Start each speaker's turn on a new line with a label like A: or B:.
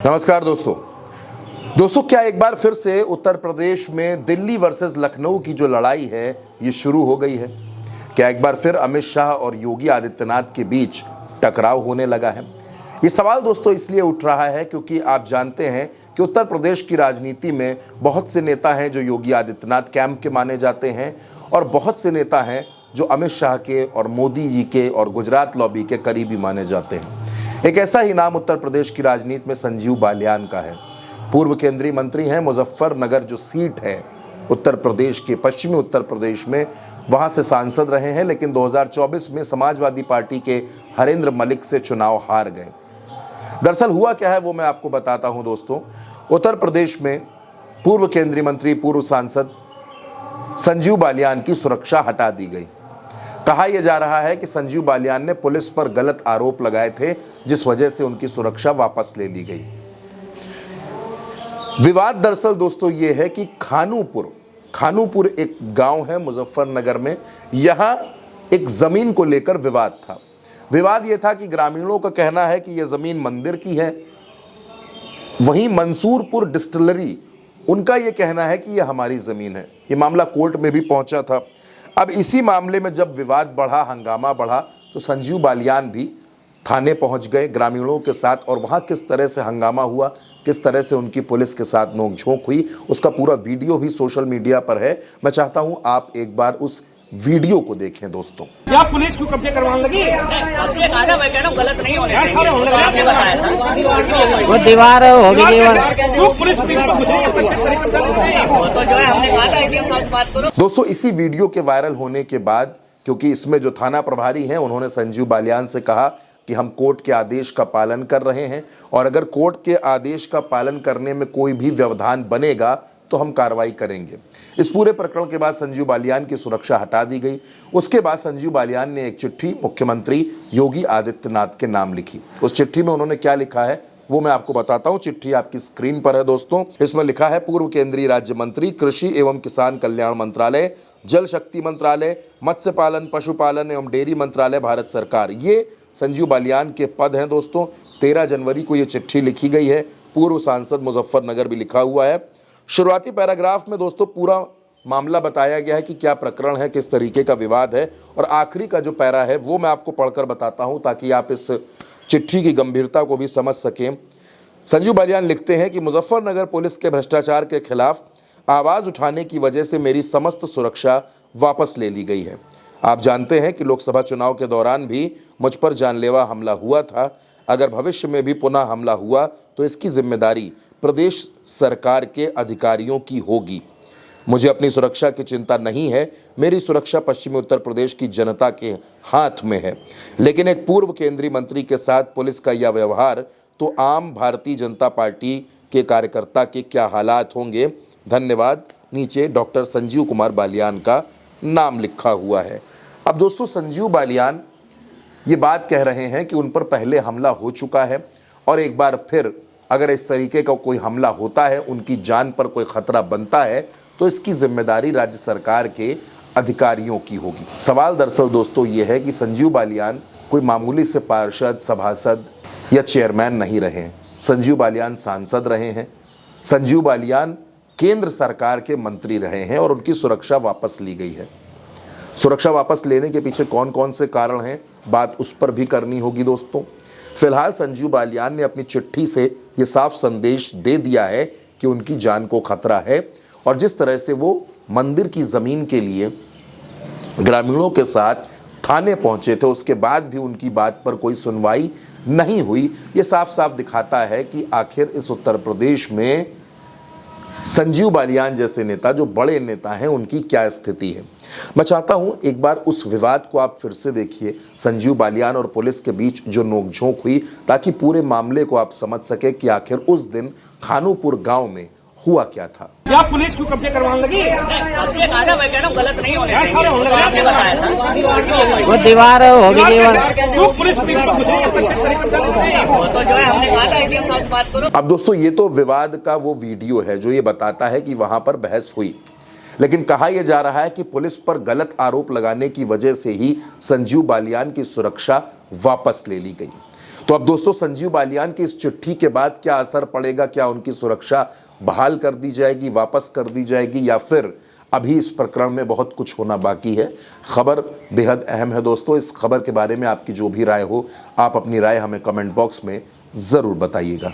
A: नमस्कार दोस्तों क्या एक बार फिर से उत्तर प्रदेश में दिल्ली वर्सेस लखनऊ की जो लड़ाई है ये शुरू हो गई है। क्या एक बार फिर अमित शाह और योगी आदित्यनाथ के बीच टकराव होने लगा है? ये सवाल दोस्तों इसलिए उठ रहा है क्योंकि आप जानते हैं कि उत्तर प्रदेश की राजनीति में बहुत से नेता हैं जो योगी आदित्यनाथ कैंप के माने जाते हैं और बहुत से नेता हैं जो अमित शाह के और मोदी जी के और गुजरात लॉबी के करीबी माने जाते हैं। एक ऐसा ही नाम उत्तर प्रदेश की राजनीति में संजीव बालियान का है। पूर्व केंद्रीय मंत्री हैं। मुजफ्फरनगर जो सीट है उत्तर प्रदेश के पश्चिमी उत्तर प्रदेश में, वहां से सांसद रहे हैं, लेकिन 2024 में समाजवादी पार्टी के हरेंद्र मलिक से चुनाव हार गए। दरअसल हुआ क्या है वो मैं आपको बताता हूं दोस्तों। उत्तर प्रदेश में पूर्व केंद्रीय मंत्री, पूर्व सांसद संजीव बालियान की सुरक्षा हटा दी गई। कहा यह जा रहा है कि संजीव बालियान ने पुलिस पर गलत आरोप लगाए थे, जिस वजह से उनकी सुरक्षा वापस ले ली गई। विवाद दरअसल दोस्तों यह है कि खानूपुर एक गांव है मुजफ्फरनगर में। यहां एक जमीन को लेकर विवाद था। विवाद यह था कि ग्रामीणों का कहना है कि यह जमीन मंदिर की है, वहीं मंसूरपुर डिस्टिलरी उनका यह कहना है कि यह हमारी जमीन है। यह मामला कोर्ट में भी पहुंचा था। अब इसी मामले में जब विवाद बढ़ा, हंगामा बढ़ा, तो संजीव बालियान भी थाने पहुंच गए ग्रामीणों के साथ, और वहां किस तरह से हंगामा हुआ, किस तरह से उनकी पुलिस के साथ नोकझोंक हुई, उसका पूरा वीडियो भी सोशल मीडिया पर है। मैं चाहता हूं आप एक बार उस वीडियो को देखें दोस्तों।
B: क्या पुलिस क्यों कब्जे करवाने लगी? कब्जे का मैं कह रहा हूं गलत नहीं होने चाहिए।
C: वो दीवार होगी दीवार।
B: क्यों पुलिस तो जो है हमने कहा था इसी हम बात करो।
A: दोस्तों इसी वीडियो के वायरल होने के बाद, क्योंकि इसमें जो थाना प्रभारी हैं उन्होंने संजीव बालियान से कहा कि हम कोर्ट के आदेश का पालन कर रहे हैं और अगर कोर्ट के आदेश का पालन करने में कोई भी व्यवधान बनेगा तो हम कार्रवाई करेंगे। इस पूरे प्रकरण के बाद संजीव बालियान की सुरक्षा हटा दी गई। उसके बाद संजीव बालियान ने एक चिट्ठी मुख्यमंत्री योगी आदित्यनाथ के नाम लिखी। उस चिट्ठी में उन्होंने क्या लिखा है वो मैं आपको बताता हूं। चिट्ठी आपकी स्क्रीन पर है दोस्तों। इसमें लिखा है, पूर्व केंद्रीय राज्य मंत्री, कृषि एवं किसान कल्याण मंत्रालय, जल शक्ति मंत्रालय, मत्स्य पालन, पशुपालन एवं डेयरी मंत्रालय, भारत सरकार। ये संजीव बालियान के पद हैं दोस्तों। 13 जनवरी को ये चिट्ठी लिखी गई है। पूर्व सांसद मुजफ्फरनगर भी लिखा हुआ है। शुरुआती पैराग्राफ में दोस्तों पूरा मामला बताया गया है कि क्या प्रकरण है, किस तरीके का विवाद है, और आखिरी का जो पैरा है वो मैं आपको पढ़कर बताता हूं ताकि आप इस चिट्ठी की गंभीरता को भी समझ सकें। संजीव बालियान लिखते हैं कि मुजफ्फरनगर पुलिस के भ्रष्टाचार के खिलाफ आवाज़ उठाने की वजह से मेरी समस्त सुरक्षा वापस ले ली गई है। आप जानते हैं कि लोकसभा चुनाव के दौरान भी मुझ पर जानलेवा हमला हुआ था। अगर भविष्य में भी पुनः हमला हुआ तो इसकी जिम्मेदारी प्रदेश सरकार के अधिकारियों की होगी। मुझे अपनी सुरक्षा की चिंता नहीं है। मेरी सुरक्षा पश्चिमी उत्तर प्रदेश की जनता के हाथ में है। लेकिन एक पूर्व केंद्रीय मंत्री के साथ पुलिस का यह व्यवहार, तो आम भारतीय जनता पार्टी के कार्यकर्ता के क्या हालात होंगे। धन्यवाद। नीचे डॉक्टर संजीव कुमार बालियान का नाम लिखा हुआ है। अब दोस्तों संजीव बालियान ये बात कह रहे हैं कि उन पर पहले हमला हो चुका है और एक बार फिर अगर इस तरीके का कोई हमला होता है, उनकी जान पर कोई खतरा बनता है, तो इसकी जिम्मेदारी राज्य सरकार के अधिकारियों की होगी। सवाल दरअसल दोस्तों ये है कि संजीव बालियान कोई मामूली से पार्षद, सभासद या चेयरमैन नहीं रहे हैं। संजीव बालियान सांसद रहे हैं। संजीव बालियान केंद्र सरकार के मंत्री रहे हैं और उनकी सुरक्षा वापस ली गई है। सुरक्षा वापस लेने के पीछे कौन कौन से कारण हैं, बात उस पर भी करनी होगी दोस्तों। फिलहाल संजीव बालियान ने अपनी चिट्ठी से ये साफ संदेश दे दिया है कि उनकी जान को खतरा है, और जिस तरह से वो मंदिर की जमीन के लिए ग्रामीणों के साथ थाने पहुंचे थे, उसके बाद भी उनकी बात पर कोई सुनवाई नहीं हुई। ये साफ साफ दिखाता है कि आखिर इस उत्तर प्रदेश में संजीव बालियान जैसे नेता, जो बड़े नेता हैं, उनकी क्या स्थिति है। मैं चाहता हूं एक बार उस विवाद को आप फिर से देखिए, संजीव बालियान और पुलिस के बीच जो नोकझोंक हुई, ताकि पूरे मामले को आप समझ सके कि आखिर उस दिन खानूपुर गांव में हुआ क्या था।
B: क्या पुलिस क्यों कब्जे करवाने लगी? कब्जे का मैं कह रहा हूं गलत नहीं होने चाहिए।
C: वो दीवार होगी दीवार।
B: क्यों पुलिस तो जो है हमने कहा था इसी हम बात करो।
A: अब दोस्तों ये तो विवाद का वो वीडियो है जो ये बताता है कि वहां पर बहस हुई, लेकिन कहा यह जा रहा है कि पुलिस पर गलत आरोप लगाने की वजह से ही संजीव बालियान की सुरक्षा वापस ले ली गई। तो अब दोस्तों संजीव बालियान की इस चिट्ठी के बाद क्या असर पड़ेगा, क्या उनकी सुरक्षा बहाल कर दी जाएगी, वापस कर दी जाएगी, या फिर अभी इस प्रकरण में बहुत कुछ होना बाकी है। खबर बेहद अहम है दोस्तों। इस खबर के बारे में आपकी जो भी राय हो, आप अपनी राय हमें कमेंट बॉक्स में ज़रूर बताइएगा।